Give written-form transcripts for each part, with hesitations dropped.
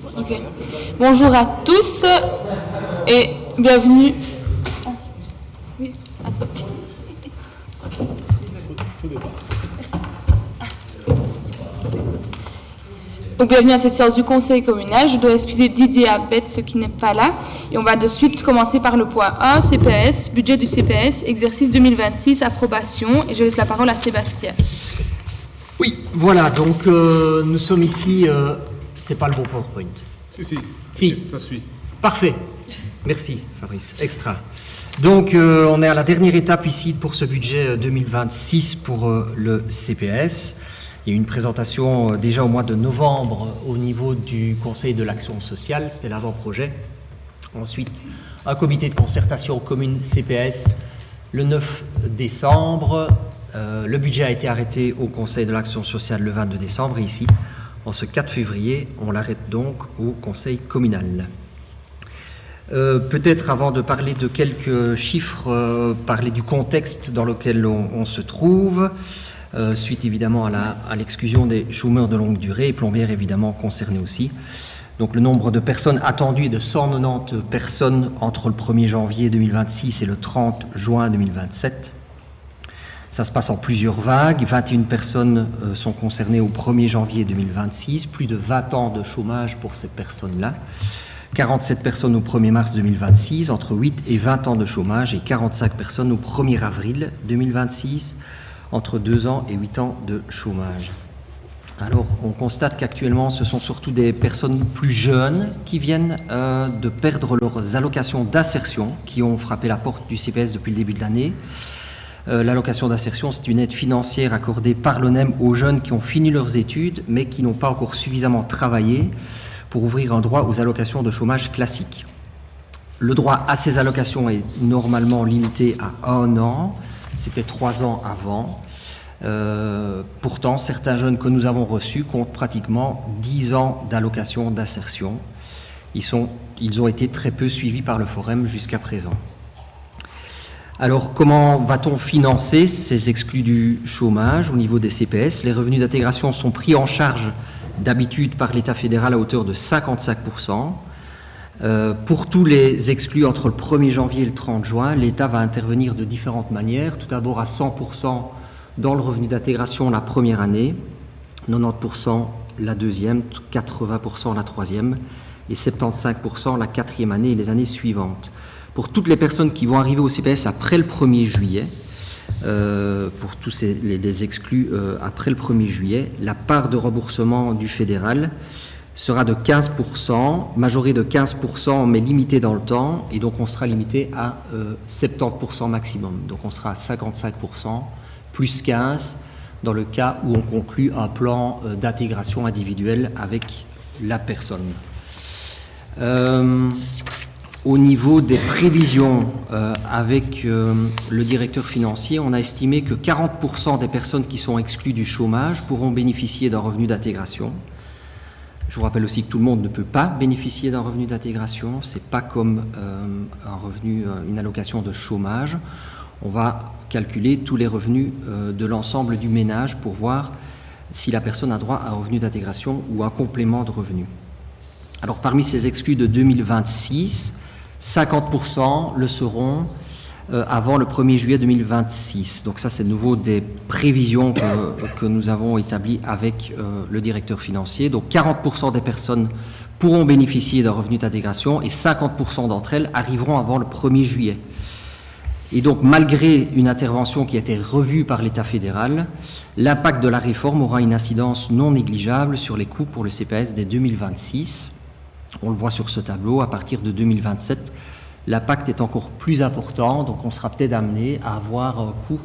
Ok. Bonjour à tous et bienvenue. Oui, à toi. Donc, bienvenue à cette séance du Conseil communal. Je dois excuser Didier Abed, ce qui n'est pas là. Et on va de suite commencer par le point 1, CPS, budget du CPS, exercice 2026, approbation. Et je laisse la parole à Sébastien. Oui, voilà, donc nous sommes ici, c'est pas le bon PowerPoint. Si, ça suit. Parfait, merci Fabrice, extra. Donc on est à la dernière étape ici pour ce budget 2026 pour le CPS. Il y a eu une présentation déjà au mois de novembre au niveau du Conseil de l'action sociale, c'était l'avant-projet. Ensuite, un comité de concertation commune CPS le 9 décembre. Le budget a été arrêté au Conseil de l'action sociale le 22 décembre et ici, en ce 4 février, on l'arrête donc au Conseil communal. Peut-être avant de parler de quelques chiffres, parler du contexte dans lequel on se trouve, suite évidemment à l'exclusion des chômeurs de longue durée et plombières évidemment concernés aussi. Donc le nombre de personnes attendues est de 190 personnes entre le 1er janvier 2026 et le 30 juin 2027. Ça se passe en plusieurs vagues. 21 personnes sont concernées au 1er janvier 2026, plus de 20 ans de chômage pour ces personnes-là. 47 personnes au 1er mars 2026, entre 8 et 20 ans de chômage, et 45 personnes au 1er avril 2026, entre 2 ans et 8 ans de chômage. Alors, on constate qu'actuellement, ce sont surtout des personnes plus jeunes qui viennent de perdre leurs allocations d'insertion, qui ont frappé la porte du CPS depuis le début de l'année. L'allocation d'insertion, c'est une aide financière accordée par l'ONEM aux jeunes qui ont fini leurs études, mais qui n'ont pas encore suffisamment travaillé pour ouvrir un droit aux allocations de chômage classiques. Le droit à ces allocations est normalement limité à 1 an, c'était 3 ans avant. Pourtant, certains jeunes que nous avons reçus comptent pratiquement 10 ans d'allocation d'insertion. Ils ont été très peu suivis par le Forum jusqu'à présent. Alors, comment va-t-on financer ces exclus du chômage au niveau des CPS? Les revenus d'intégration sont pris en charge d'habitude par l'État fédéral à hauteur de 55%. Pour tous les exclus entre le 1er janvier et le 30 juin, l'État va intervenir de différentes manières. Tout d'abord à 100% dans le revenu d'intégration la première année, 90% la deuxième, 80% la troisième et 75% la quatrième année et les années suivantes. Pour toutes les personnes qui vont arriver au CPS après le 1er juillet, pour tous les exclus après le 1er juillet, la part de remboursement du fédéral sera de 15%, majorée de 15%, mais limitée dans le temps, et donc on sera limité à 70% maximum. Donc on sera à 55%, plus 15%, dans le cas où on conclut un plan d'intégration individuelle avec la personne. Au niveau des prévisions avec le directeur financier, on a estimé que 40% des personnes qui sont exclues du chômage pourront bénéficier d'un revenu d'intégration. Je vous rappelle aussi que tout le monde ne peut pas bénéficier d'un revenu d'intégration. Ce n'est pas comme un revenu, une allocation de chômage. On va calculer tous les revenus de l'ensemble du ménage pour voir si la personne a droit à un revenu d'intégration ou un complément de revenu. Alors parmi ces exclus de 2026, 50% le seront avant le 1er juillet 2026. Donc ça, c'est de nouveau des prévisions que nous avons établies avec le directeur financier. Donc 40% des personnes pourront bénéficier d'un revenu d'intégration et 50% d'entre elles arriveront avant le 1er juillet. Et donc, malgré une intervention qui a été revue par l'État fédéral, l'impact de la réforme aura une incidence non négligeable sur les coûts pour le CPS dès 2026. On le voit sur ce tableau, à partir de 2027, l'impact est encore plus important, donc on sera peut-être amené à avoir un coût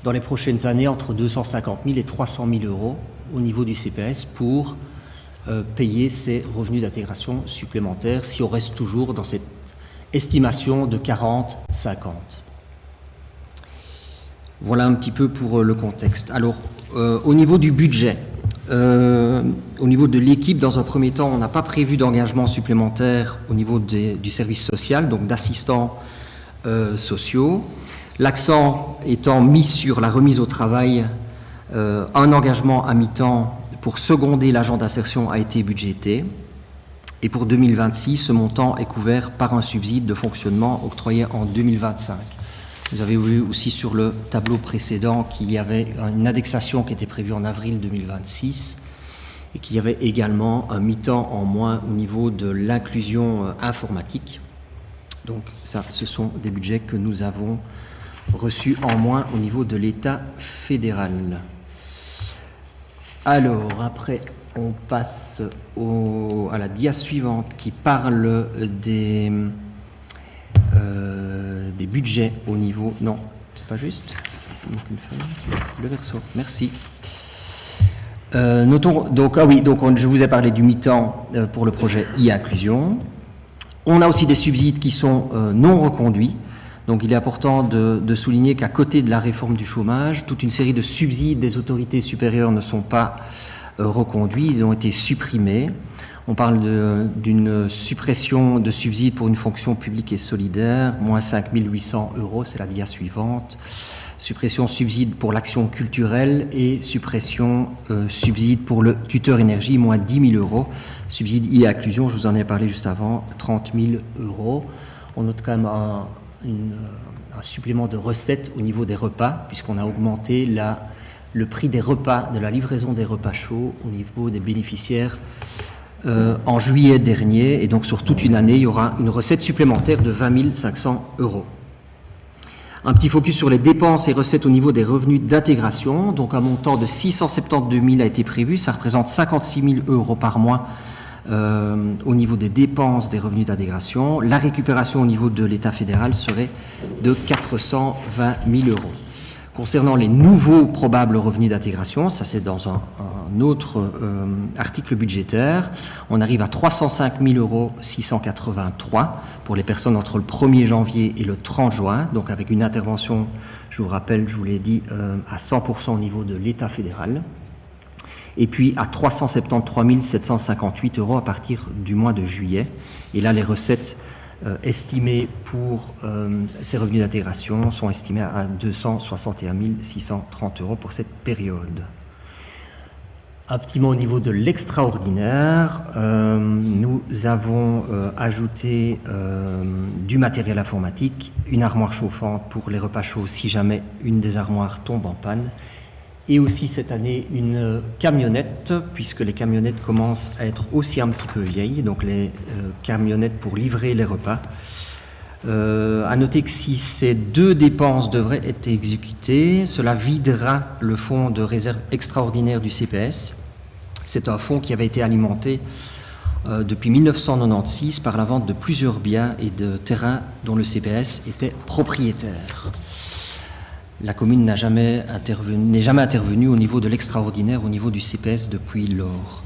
dans les prochaines années entre 250 000 et 300 000 euros au niveau du CPS pour payer ces revenus d'intégration supplémentaires si on reste toujours dans cette estimation de 40-50. Voilà un petit peu pour le contexte. Alors, au niveau du budget, au niveau de l'équipe, dans un premier temps, on n'a pas prévu d'engagement supplémentaire au niveau du service social, donc d'assistants sociaux. L'accent étant mis sur la remise au travail, un engagement à mi-temps pour seconder l'agent d'insertion a été budgété. Et pour 2026, ce montant est couvert par un subside de fonctionnement octroyé en 2025. Vous avez vu aussi sur le tableau précédent qu'il y avait une indexation qui était prévue en avril 2026 et qu'il y avait également un mi-temps en moins au niveau de l'inclusion informatique. Donc ça, ce sont des budgets que nous avons reçus en moins au niveau de l'État fédéral. Alors, après, on passe à la dia suivante qui parle des budgets au niveau... Non, c'est pas juste. Le verso, merci. Notons, donc, je vous ai parlé du mi-temps pour le projet e-inclusion. On a aussi des subsides qui sont non reconduits. Donc il est important de souligner qu'à côté de la réforme du chômage, toute une série de subsides des autorités supérieures ne sont pas reconduits, ils ont été supprimés. On parle d'une suppression de subsides pour une fonction publique et solidaire, moins 5 800 €, c'est la dia suivante. Suppression subside pour l'action culturelle et suppression subside pour le tuteur énergie, moins 10 000 €. Subside e-inclusion, je vous en ai parlé juste avant, 30 000 €. On note quand même un supplément de recettes au niveau des repas, puisqu'on a augmenté le prix des repas, de la livraison des repas chauds au niveau des bénéficiaires en juillet dernier. Et donc sur toute une année, il y aura une recette supplémentaire de 20 500 €. Un petit focus sur les dépenses et recettes au niveau des revenus d'intégration. Donc un montant de 672 000 a été prévu, ça représente 56 000 € par mois au niveau des dépenses des revenus d'intégration. La récupération au niveau de l'État fédéral serait de 420 000 €. Concernant les nouveaux probables revenus d'intégration, ça c'est dans un autre article budgétaire, on arrive à 305 683 € pour les personnes entre le 1er janvier et le 30 juin, donc avec une intervention, je vous rappelle, je vous l'ai dit, à 100% au niveau de l'État fédéral. Et puis à 373 758 € à partir du mois de juillet. Et là, les recettes estimées pour ces revenus d'intégration sont estimées à 261 630 € pour cette période. Un petit mot au niveau de l'extraordinaire. Nous avons ajouté du matériel informatique, une armoire chauffante pour les repas chauds si jamais une des armoires tombe en panne. Et aussi cette année une camionnette, puisque les camionnettes commencent à être aussi un petit peu vieilles, donc les camionnettes pour livrer les repas. À noter que si ces deux dépenses devraient être exécutées, cela videra le fonds de réserve extraordinaire du CPS. C'est un fonds qui avait été alimenté depuis 1996 par la vente de plusieurs biens et de terrains dont le CPS était propriétaire. La commune n'est jamais intervenue au niveau de l'extraordinaire, au niveau du CPS depuis lors.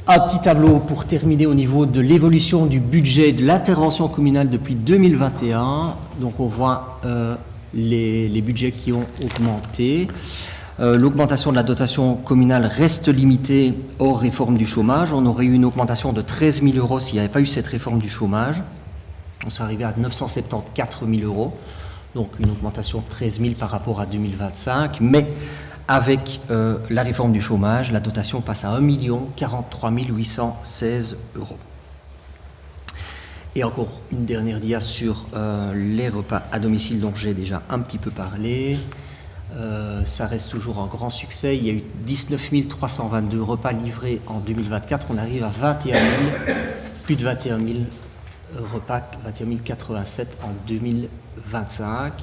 Un petit tableau pour terminer au niveau de l'évolution du budget de l'intervention communale depuis 2021. Donc on voit les budgets qui ont augmenté. L'augmentation de la dotation communale reste limitée hors réforme du chômage. On aurait eu une augmentation de 13 000 € s'il n'y avait pas eu cette réforme du chômage. On serait arrivé à 974 000 €. Donc une augmentation de 13 000 par rapport à 2025, mais avec la réforme du chômage, la dotation passe à 1 43 816 €. Et encore une dernière dia sur les repas à domicile dont j'ai déjà un petit peu parlé. Ça reste toujours un grand succès. Il y a eu 19 322 repas livrés en 2024. On arrive à 21 000, plus de 21 000 repas, 21 087 en 2025.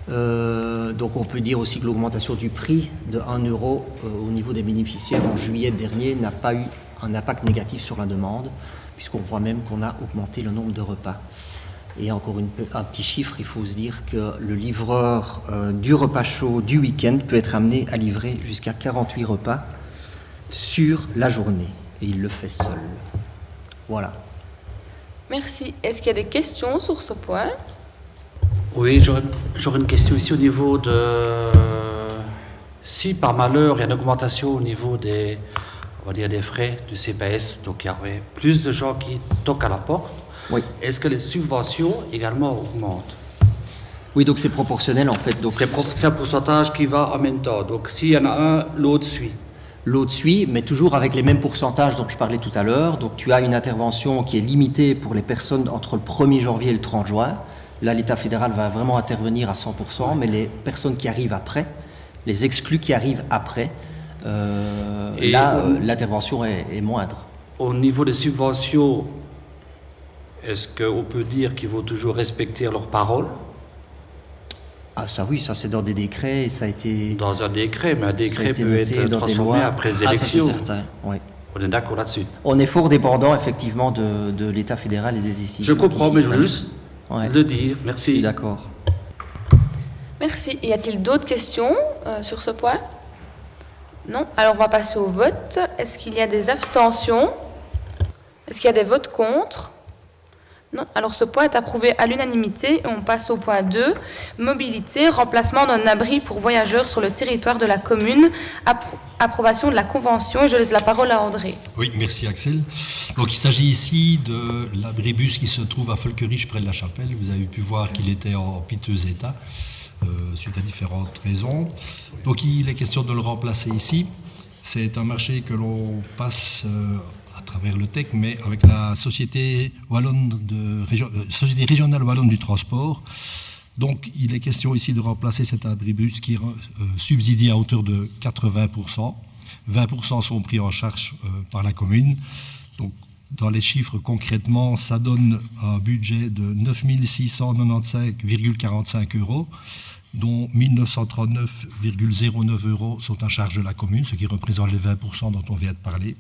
Donc on peut dire aussi que l'augmentation du prix de 1 € au niveau des bénéficiaires en juillet dernier n'a pas eu un impact négatif sur la demande, puisqu'on voit même qu'on a augmenté le nombre de repas. Et encore un petit chiffre, il faut se dire que le livreur du repas chaud du week-end peut être amené à livrer jusqu'à 48 repas sur la journée. Et il le fait seul. Voilà. Merci. Est-ce qu'il y a des questions sur ce point? Oui, j'aurais une question ici au niveau de... Si par malheur il y a une augmentation au niveau des frais du CPS, donc il y aurait plus de gens qui toquent à la porte, oui. Est-ce que les subventions également augmentent? Oui, donc c'est proportionnel en fait. Donc c'est un pourcentage qui va en même temps. Donc s'il y en a un, l'autre suit. L'autre suit, mais toujours avec les mêmes pourcentages dont je parlais tout à l'heure. Donc tu as une intervention qui est limitée pour les personnes entre le 1er janvier et le 30 juin. Là, l'État fédéral va vraiment intervenir à 100%, mais les personnes qui arrivent après, les exclus qui arrivent après, l'intervention est moindre. Au niveau des subventions, est-ce qu'on peut dire qu'il faut toujours respecter leurs paroles? Ah ça oui, ça c'est dans des décrets et ça a été... Dans un décret, mais un décret peut être transformé après les élections. Ça, c'est certain, oui. On est d'accord là-dessus. On est fort dépendant effectivement de l'État fédéral et des décisions. Je comprends, mais je veux juste le dire. Merci. D'accord. Merci. Y a-t-il d'autres questions sur ce point? Non. Alors on va passer au vote. Est-ce qu'il y a des abstentions? Est-ce qu'il y a des votes contre? Non. Alors ce point est approuvé à l'unanimité et on passe au point 2. Mobilité, remplacement d'un abri pour voyageurs sur le territoire de la commune. Approbation de la convention. Et je laisse la parole à André. Oui, merci Axel. Donc il s'agit ici de l'abribus qui se trouve à Völkerich près de la Chapelle. Vous avez pu voir qu'il était en piteux état suite à différentes raisons. Donc il est question de le remplacer ici. C'est un marché que l'on passe à travers le TEC, mais avec la Société Société régionale wallonne du transport. Donc, il est question ici de remplacer cet abribus qui est subsidié à hauteur de 80%. 20% sont pris en charge par la commune. Donc, dans les chiffres, concrètement, ça donne un budget de 9 695,45 €, dont 1 939,09 € sont en charge de la commune, ce qui représente les 20% dont on vient de parler.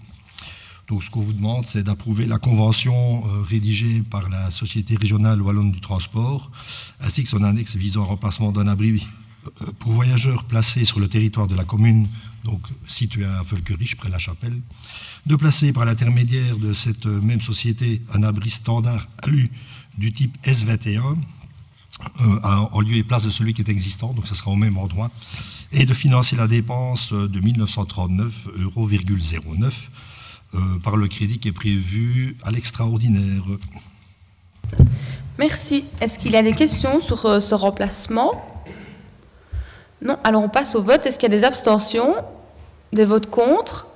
Donc, ce qu'on vous demande, c'est d'approuver la convention rédigée par la Société régionale wallonne du transport, ainsi que son annexe visant au remplacement d'un abri pour voyageurs placés sur le territoire de la commune, donc situé à Völkerich, près de la Chapelle, de placer par l'intermédiaire de cette même société un abri standard alu du type S21, en lieu et place de celui qui est existant, donc ce sera au même endroit, et de financer la dépense de 1 939,09 € par le crédit qui est prévu à l'extraordinaire. Merci. Est-ce qu'il y a des questions sur ce remplacement? Non. Alors on passe au vote. Est-ce qu'il y a des abstentions? Des votes contre?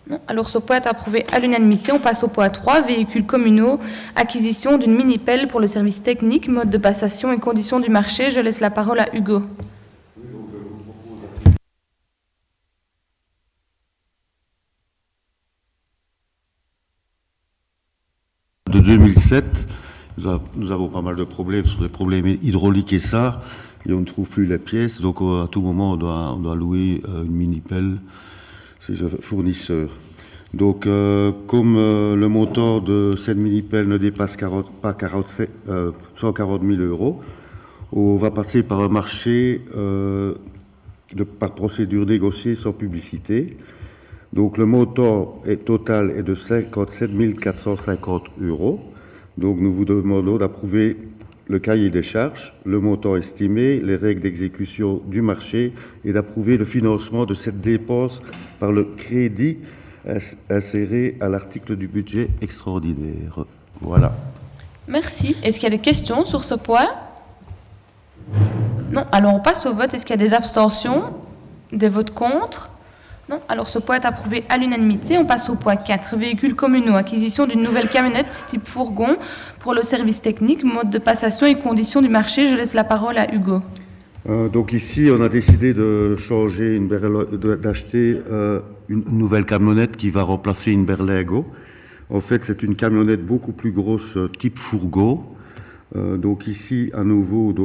Non. Alors ce point est approuvé à l'unanimité. On passe au point 3. Véhicules communaux. Acquisition d'une mini-pelle pour le service technique, mode de passation et conditions du marché. Je laisse la parole à Hugo. De 2007, nous avons pas mal de problèmes sur des problèmes hydrauliques et ça, et on ne trouve plus les pièces, donc à tout moment on doit louer une mini-pelle, c'est le fournisseur. Donc comme le montant de cette mini-pelle ne dépasse pas 140 000 €, on va passer par un marché par procédure négociée sans publicité. Donc le montant total est de 57 450 €. Donc nous vous demandons d'approuver le cahier des charges, le montant estimé, les règles d'exécution du marché et d'approuver le financement de cette dépense par le crédit inséré à l'article du budget extraordinaire. Voilà. Merci. Est-ce qu'il y a des questions sur ce point? Non. Alors on passe au vote. Est-ce qu'il y a des abstentions? Des votes contre? Non. Alors ce point est approuvé à l'unanimité. On passe au point 4. Véhicules communaux. Acquisition d'une nouvelle camionnette type fourgon pour le service technique, mode de passation et conditions du marché. Je laisse la parole à Hugo. Donc ici, on a décidé de changer d'acheter une nouvelle camionnette qui va remplacer une Berlingo. En fait, c'est une camionnette beaucoup plus grosse, type fourgon. Donc ici, à nouveau,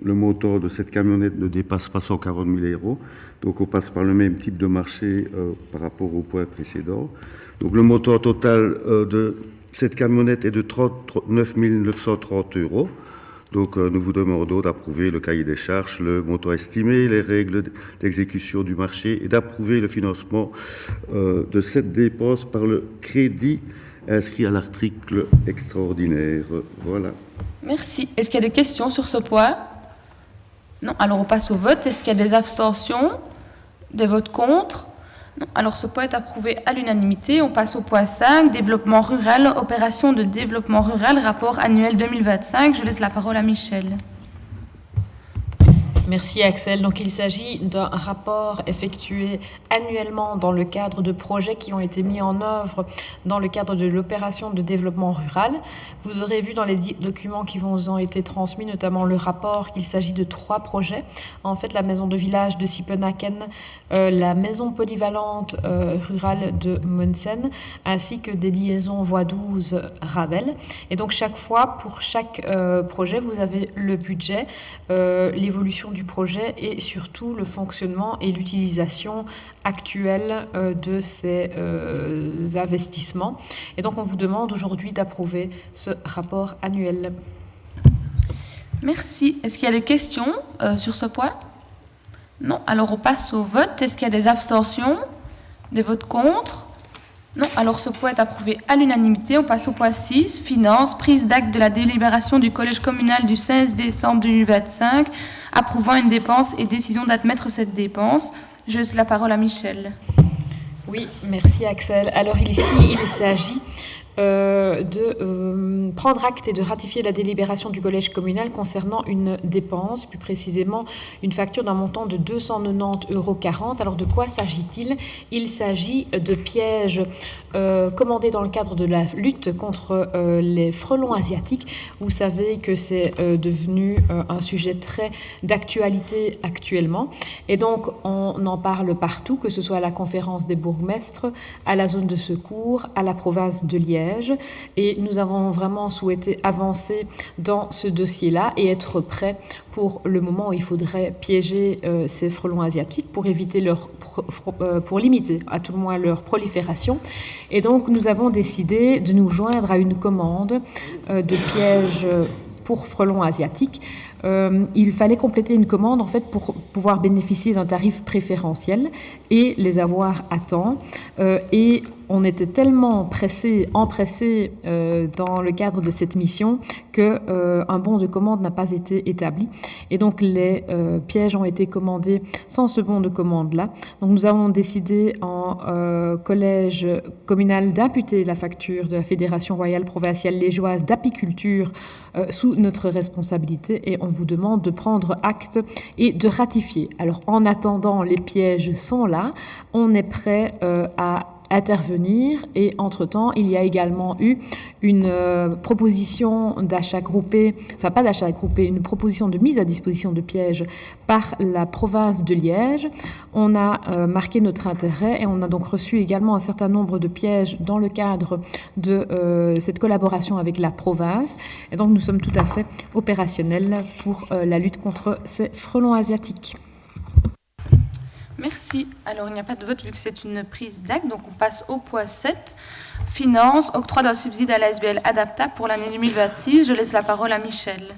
le montant de cette camionnette ne dépasse pas 140 000 €. Donc on passe par le même type de marché par rapport au point précédent. Donc le montant total de cette camionnette est de 39 930 €. Donc nous vous demandons d'approuver le cahier des charges, le montant estimé, les règles d'exécution du marché et d'approuver le financement de cette dépense par le crédit inscrit à l'article extraordinaire. Voilà. Merci. Est-ce qu'il y a des questions sur ce point? Non. Alors on passe au vote. Est-ce qu'il y a des abstentions? Des votes contre? Non. Alors ce point est approuvé à l'unanimité. On passe au point 5, développement rural, opération de développement rural, rapport annuel 2025. Je laisse la parole à Michel. Merci Axel. Donc il s'agit d'un rapport effectué annuellement dans le cadre de projets qui ont été mis en œuvre dans le cadre de l'opération de développement rural. Vous aurez vu dans les documents qui vous ont été transmis, notamment le rapport, qu'il s'agit de 3 projets. En fait, la maison de village de Sippenaken, la maison polyvalente rurale de Munsen, ainsi que des liaisons voie 12 Ravel. Et donc chaque fois, pour chaque projet, vous avez le budget, l'évolution du projet et surtout le fonctionnement et l'utilisation actuelle de ces investissements. Et donc on vous demande aujourd'hui d'approuver ce rapport annuel. Merci. Est-ce qu'il y a des questions sur ce point? Non. Alors on passe au vote. Est-ce qu'il y a des abstentions? Des votes contre? Non. Alors ce point est approuvé à l'unanimité. On passe au point 6, finances, prise d'acte de la délibération du collège communal du 16 décembre 2025, approuvant une dépense et décision d'admettre cette dépense. Je laisse la parole à Michel. Oui, merci Axel. Alors ici, il s'agit de prendre acte et de ratifier la délibération du collège communal concernant une dépense, plus précisément une facture d'un montant de 290,40 €. Alors de quoi s'agit-il? Il s'agit de pièges commandés dans le cadre de la lutte contre les frelons asiatiques. Vous savez que c'est devenu un sujet très d'actualité actuellement. Et donc on en parle partout, que ce soit à la conférence des bourgmestres, à la zone de secours, à la province de Liège. Et nous avons vraiment souhaité avancer dans ce dossier-là et être prêts pour le moment où il faudrait piéger ces frelons asiatiques pour éviter pour limiter à tout le moins leur prolifération. Et donc nous avons décidé de nous joindre à une commande de pièges pour frelons asiatiques. Il fallait compléter une commande en fait pour pouvoir bénéficier d'un tarif préférentiel et les avoir à temps. Et on était tellement empressés dans le cadre de cette mission que un bon de commande n'a pas été établi. Et donc les pièges ont été commandés sans ce bon de commande-là. Donc nous avons décidé en collège communal d'imputer la facture de la Fédération royale provinciale liégeoise d'apiculture sous notre responsabilité et on vous demande de prendre acte et de ratifier. Alors en attendant, les pièges sont là, on est prêt à intervenir et entre-temps, il y a également eu une proposition d'achat groupé, enfin pas d'achat groupé, une proposition de mise à disposition de pièges par la province de Liège. On a marqué notre intérêt et on a donc reçu également un certain nombre de pièges dans le cadre de cette collaboration avec la province. Et donc nous sommes tout à fait opérationnels pour la lutte contre ces frelons asiatiques. Merci. Alors, il n'y a pas de vote vu que c'est une prise d'acte. Donc, on passe au point 7. Finances, octroi d'un subside à l'ASBL Adapta pour l'année 2026. Je laisse la parole à Michel.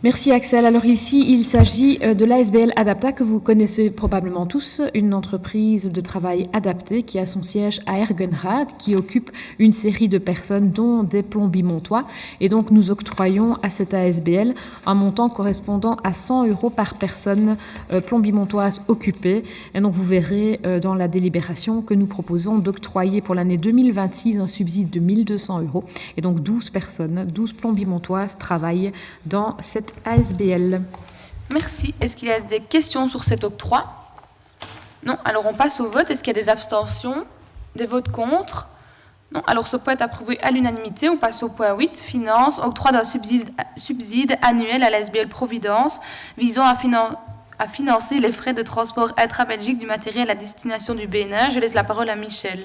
Merci Axel. Alors ici, il s'agit de l'ASBL Adapta que vous connaissez probablement tous, une entreprise de travail adapté qui a son siège à Ergenrath, qui occupe une série de personnes dont des plombimontois. Et donc nous octroyons à cette ASBL un montant correspondant à 100 € par personne plombimontoise occupée. Et donc vous verrez dans la délibération que nous proposons d'octroyer pour l'année 2026 un subside de 1 200 €. Et donc 12 personnes, 12 plombimontoises travaillent dans cette ASBL. Merci. Est-ce qu'il y a des questions sur cet octroi? Non. Alors on passe au vote. Est-ce qu'il y a des abstentions? Des votes contre? Non. Alors ce point est approuvé à l'unanimité. On passe au point 8. Finances. Octroi d'un subside annuel à l'ASBL Providence visant à financer les frais de transport intra-Belgique du matériel à destination du Bénin. Je laisse la parole à Michel.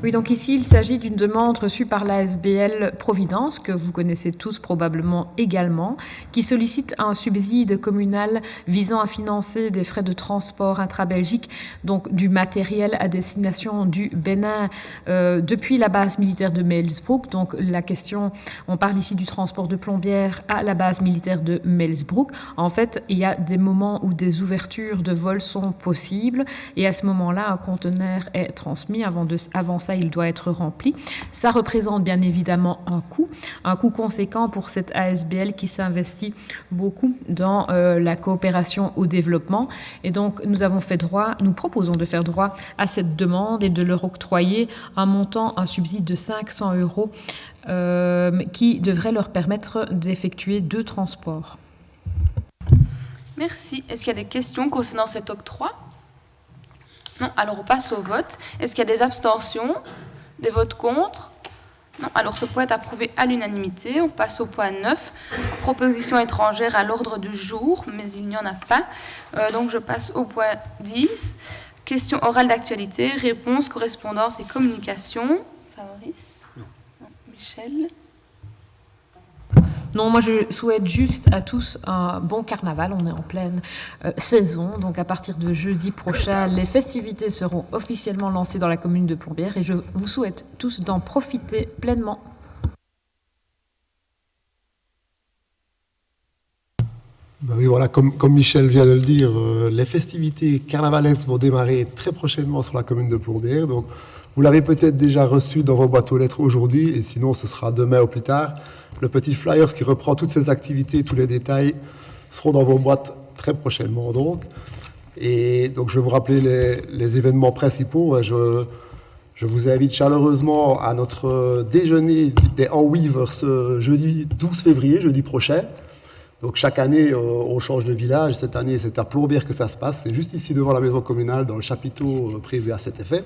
Oui, donc ici, il s'agit d'une demande reçue par l'ASBL Providence, que vous connaissez tous probablement également, qui sollicite un subside communal visant à financer des frais de transport intra-Belgique, donc du matériel à destination du Bénin depuis la base militaire de Melsbroek. Donc la question, on parle ici du transport de plombières à la base militaire de Melsbroek. En fait, il y a des moments où des ouvertures de vol sont possibles et à ce moment-là, un conteneur est transmis. Avant ça, il doit être rempli. Ça représente bien évidemment un coût conséquent pour cette ASBL qui s'investit beaucoup dans la coopération au développement. Et donc, nous proposons de faire droit à cette demande et de leur octroyer un subside de 500 € qui devrait leur permettre d'effectuer 2 transports. Merci. Est-ce qu'il y a des questions concernant cet octroi? Non. Alors on passe au vote. Est-ce qu'il y a des abstentions? Des votes contre? Non. Alors ce point est approuvé à l'unanimité. On passe au point 9. Proposition étrangère à l'ordre du jour, mais il n'y en a pas. Donc je passe au point 10. Question orale d'actualité, réponse, correspondance et communication. Fabrice? Non. Michel? Non, moi je souhaite juste à tous un bon carnaval. On est en pleine saison, donc à partir de jeudi prochain, les festivités seront officiellement lancées dans la commune de Plombières et je vous souhaite tous d'en profiter pleinement. Ben oui, voilà, comme Michel vient de le dire, les festivités carnavalesques vont démarrer très prochainement sur la commune de Plombières. Donc, vous l'avez peut-être déjà reçu dans vos boîtes aux lettres aujourd'hui, et sinon ce sera demain ou plus tard. Le petit flyers qui reprend toutes ces activités, tous les détails, seront dans vos boîtes très prochainement. Et donc je vais vous rappeler les événements principaux. Je vous invite chaleureusement à notre déjeuner des Enweavers ce jeudi 12 février, jeudi prochain. Donc chaque année, on change de village. Cette année, c'est à Plombières que ça se passe. C'est juste ici devant la maison communale, dans le chapiteau prévu à cet effet.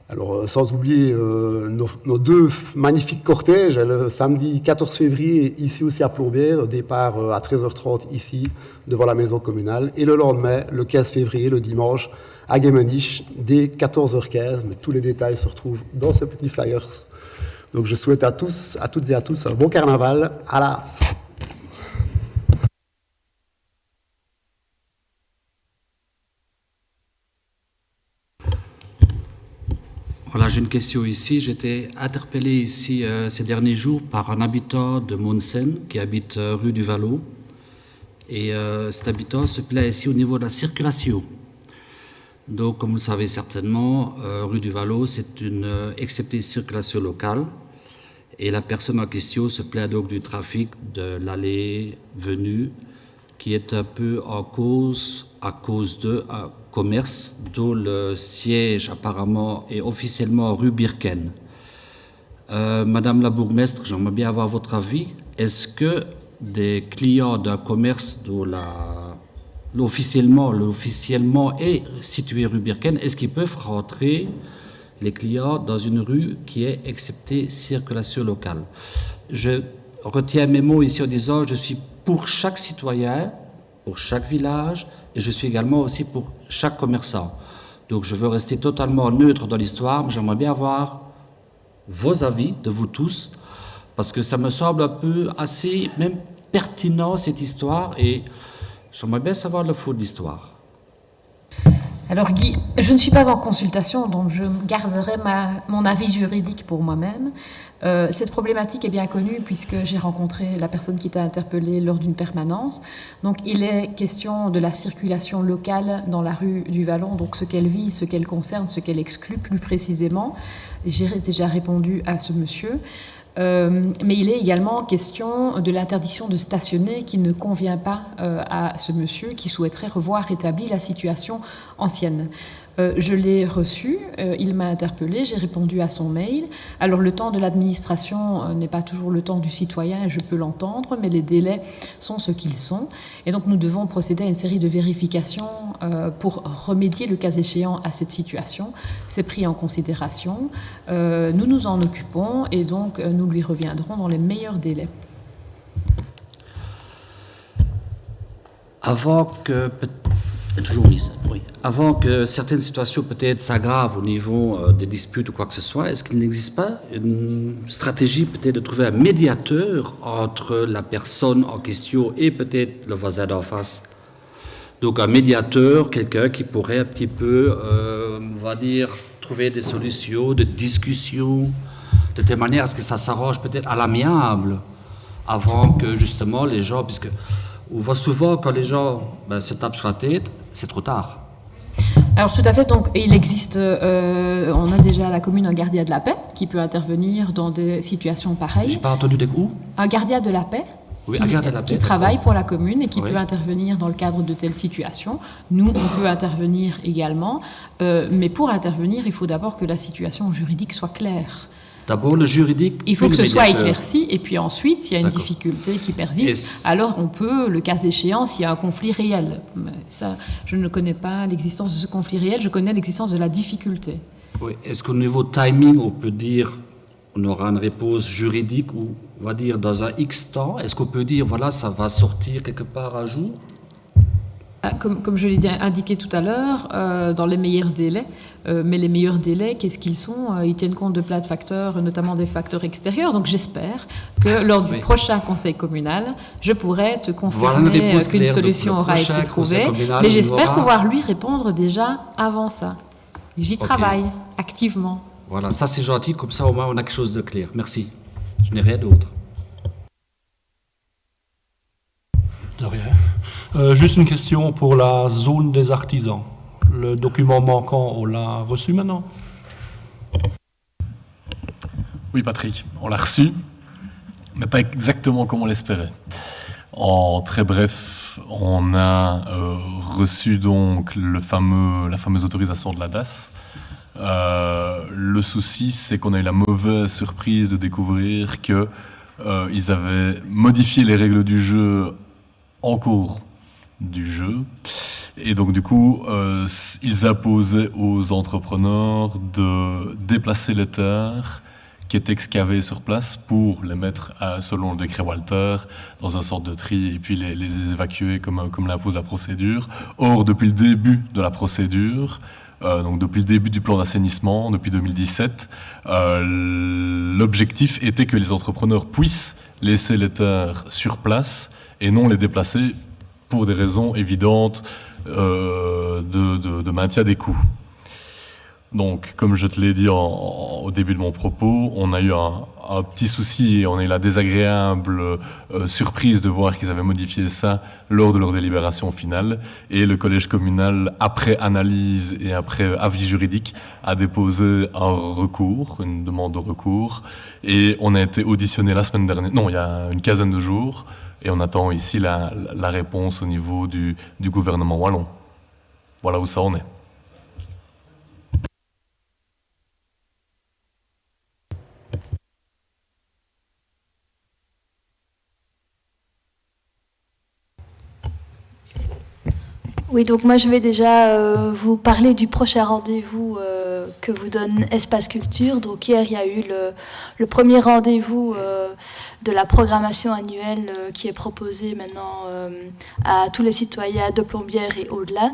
Alors, sans oublier nos deux magnifiques cortèges, le samedi 14 février, ici aussi à Plombières, départ à 13h30 ici, devant la maison communale. Et le lendemain, le 15 février, le dimanche, à Guémenich, dès 14h15. Mais tous les détails se retrouvent dans ce petit flyers. Donc, je souhaite à tous, à toutes et à tous, un bon carnaval. À la Voilà, j'ai une question ici. J'étais interpellé ici ces derniers jours par un habitant de Monsen qui habite rue du Vallot. Et cet habitant se plaint ici au niveau de la circulation. Donc, comme vous le savez certainement, rue du Vallot, c'est une exceptée circulation locale. Et la personne en question se plaint donc du trafic de l'allée-venue qui est un peu en cause à cause de commerce dont le siège apparemment est officiellement rue Birken. Madame la bourgmestre, j'aimerais bien avoir votre avis. Est-ce que des clients d'un commerce dont l'officiellement est situé rue Birken, est-ce qu'ils peuvent rentrer, les clients, dans une rue qui est exceptée circulation locale? Je retiens mes mots ici en disant je suis pour chaque citoyen, pour chaque village, et je suis également aussi pour chaque commerçant. Donc je veux rester totalement neutre dans l'histoire, mais j'aimerais bien avoir vos avis, de vous tous, parce que ça me semble un peu assez, même pertinent cette histoire, et j'aimerais bien savoir le fond de l'histoire. Alors Guy, je ne suis pas en consultation, donc je garderai mon avis juridique pour moi-même. Cette problématique est bien connue puisque j'ai rencontré la personne qui t'a interpellée lors d'une permanence. Donc il est question de la circulation locale dans la rue du Vallon, donc ce qu'elle vit, ce qu'elle concerne, ce qu'elle exclut plus précisément. J'ai déjà répondu à ce monsieur. Mais il est également question de l'interdiction de stationner qui ne convient pas à ce monsieur qui souhaiterait revoir rétablir la situation ancienne. Je l'ai reçu, il m'a interpellé, j'ai répondu à son mail. Alors le temps de l'administration n'est pas toujours le temps du citoyen, je peux l'entendre, mais les délais sont ce qu'ils sont. Et donc nous devons procéder à une série de vérifications pour remédier le cas échéant à cette situation. C'est pris en considération, nous nous en occupons et donc nous lui reviendrons dans les meilleurs délais. Avant que certaines situations peut-être s'aggravent au niveau des disputes ou quoi que ce soit, est-ce qu'il n'existe pas une stratégie peut-être de trouver un médiateur entre la personne en question et peut-être le voisin d'en face? Donc un médiateur, quelqu'un qui pourrait un petit peu, on va dire, trouver des solutions, de discussion, de telle manière à ce que ça s'arrange peut-être à l'amiable, avant que justement les gens, puisque on voit souvent quand les gens se tapent sur la tête, c'est trop tard. Alors tout à fait, donc il existe, on a déjà à la commune un gardien de la paix qui peut intervenir dans des situations pareilles. J'ai pas entendu où? Un gardien de la paix. Oui, qui travaille pour la commune et qui peut intervenir dans le cadre de telles situations. Nous, on peut intervenir également, mais pour intervenir, il faut d'abord que la situation juridique soit claire. D'abord le juridique. Il faut puis que le ce soit médiateur. éclairci, et puis ensuite, s'il y a une D'accord. difficulté qui Et persiste, alors on peut, le cas échéant, s'il y a un conflit réel. Mais ça, je ne connais pas l'existence de ce conflit réel, je connais l'existence de la difficulté. Oui. Est-ce qu'au niveau timing, on peut dire on aura une réponse juridique ou on va dire dans un X temps? Est-ce qu'on peut dire voilà, ça va sortir quelque part un jour? Comme je l'ai indiqué tout à l'heure, dans les meilleurs délais, mais les meilleurs délais, qu'est-ce qu'ils sont? Ils tiennent compte de plein de facteurs, notamment des facteurs extérieurs. Donc j'espère que lors du Oui. prochain conseil communal, je pourrai te Voilà une confirmer réponse qu'une claire. Donc, solution le aura prochain été conseil trouvée, communal, mais on j'espère aura- pouvoir lui répondre déjà avant ça. J'y travaille activement. Voilà, ça c'est gentil, comme ça au moins on a quelque chose de clair. Merci. Je n'ai rien d'autre. De rien. Juste une question pour la zone des artisans. Le document manquant, on l'a reçu maintenant? Oui, Patrick, on l'a reçu, mais pas exactement comme on l'espérait. En très bref, on a reçu donc la fameuse autorisation de la DAS. Le souci, c'est qu'on a eu la mauvaise surprise de découvrir que ils avaient modifié les règles du jeu en cours du jeu. Et donc, du coup, ils imposaient aux entrepreneurs de déplacer les terres qui étaient excavées sur place pour les mettre, selon le décret Walter, dans une sorte de tri et puis les évacuer comme l'impose la procédure. Or, depuis le début de la procédure, donc depuis le début du plan d'assainissement, depuis 2017, l'objectif était que les entrepreneurs puissent laisser les terres sur place et non les déplacer pour des raisons évidentes de maintien des coûts. Donc, comme je te l'ai dit au début de mon propos, on a eu un petit souci et on a eu la désagréable surprise de voir qu'ils avaient modifié ça lors de leur délibération finale. Et le collège communal, après analyse et après avis juridique, a déposé un recours, une demande de recours. Et on a été auditionné la semaine dernière, non, il y a une quinzaine de jours. Et on attend ici la réponse au niveau du gouvernement wallon. Voilà où ça en est. Oui, donc moi je vais déjà vous parler du prochain rendez-vous que vous donne Espace Culture. Donc hier il y a eu le premier rendez-vous de la programmation annuelle qui est proposée maintenant à tous les citoyens de Plombières et au-delà.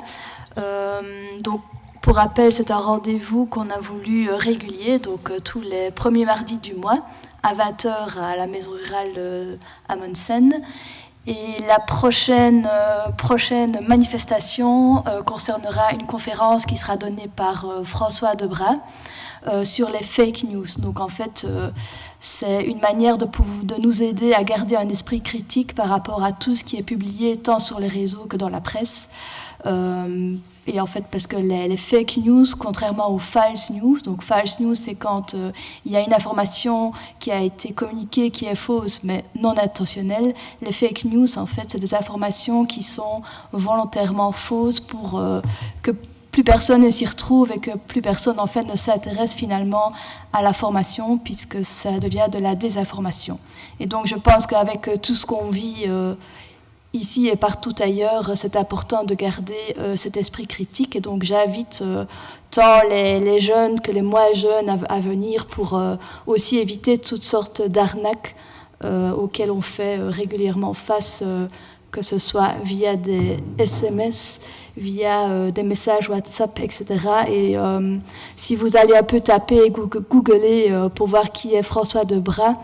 Donc pour rappel, c'est un rendez-vous qu'on a voulu régulier, donc tous les premiers mardis du mois à 20h à la maison rurale à Monsen. Et la prochaine manifestation concernera une conférence qui sera donnée par François Debras sur les fake news. Donc en fait, c'est une manière de nous aider à garder un esprit critique par rapport à tout ce qui est publié tant sur les réseaux que dans la presse. Et en fait, parce que les fake news, contrairement aux false news, donc false news, c'est quand il y a une information qui a été communiquée qui est fausse, mais non intentionnelle. Les fake news, en fait, c'est des informations qui sont volontairement fausses pour que plus personne ne s'y retrouve et que plus personne, en fait, ne s'intéresse finalement à la formation, puisque ça devient de la désinformation. Et donc, je pense qu'avec tout ce qu'on vit ici et partout ailleurs, c'est important de garder cet esprit critique. Et donc j'invite tant les jeunes que les moins jeunes à venir pour aussi éviter toutes sortes d'arnaques auxquelles on fait régulièrement face, que ce soit via des SMS, via des messages WhatsApp, etc. Et si vous allez un peu taper et googler pour voir qui est François Debras,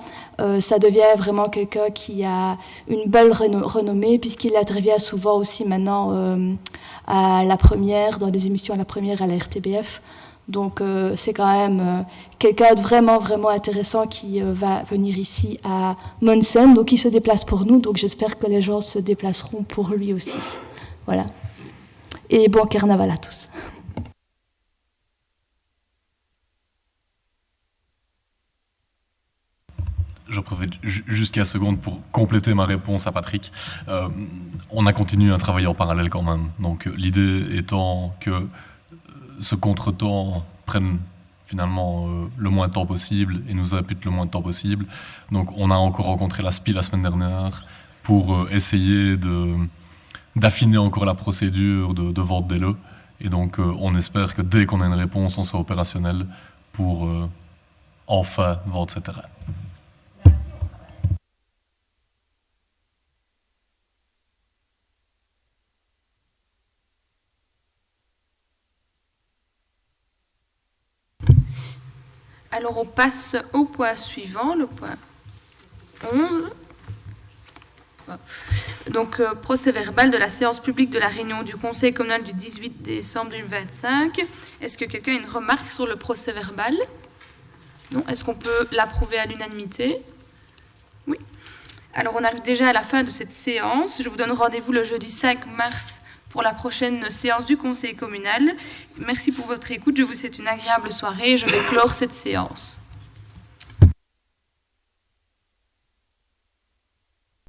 ça devient vraiment quelqu'un qui a une belle renommée, puisqu'il intervient souvent aussi maintenant à la première, dans des émissions à la première à la RTBF. Donc c'est quand même quelqu'un de vraiment, vraiment intéressant qui va venir ici à Monsen, donc il se déplace pour nous, donc j'espère que les gens se déplaceront pour lui aussi. Voilà. Et bon carnaval à tous. Je profite juste quelques secondes pour compléter ma réponse à Patrick. On a continué à travailler en parallèle quand même. Donc l'idée étant que ce contretemps prenne finalement le moins de temps possible et nous impute le moins de temps possible. Donc on a encore rencontré la SPI la semaine dernière pour essayer d'affiner encore la procédure de vente des lots. Et donc on espère que dès qu'on a une réponse, on sera opérationnel pour enfin vendre ces terrains. Alors on passe au point suivant, le point 11. Donc, procès verbal de la séance publique de la réunion du Conseil communal du 18 décembre 2025. Est-ce que quelqu'un a une remarque sur le procès verbal? Non. Est-ce qu'on peut l'approuver à l'unanimité? Oui. Alors, on arrive déjà à la fin de cette séance. Je vous donne rendez-vous le jeudi 5 mars pour la prochaine séance du Conseil communal. Merci pour votre écoute. Je vous souhaite une agréable soirée et je vais clore cette séance.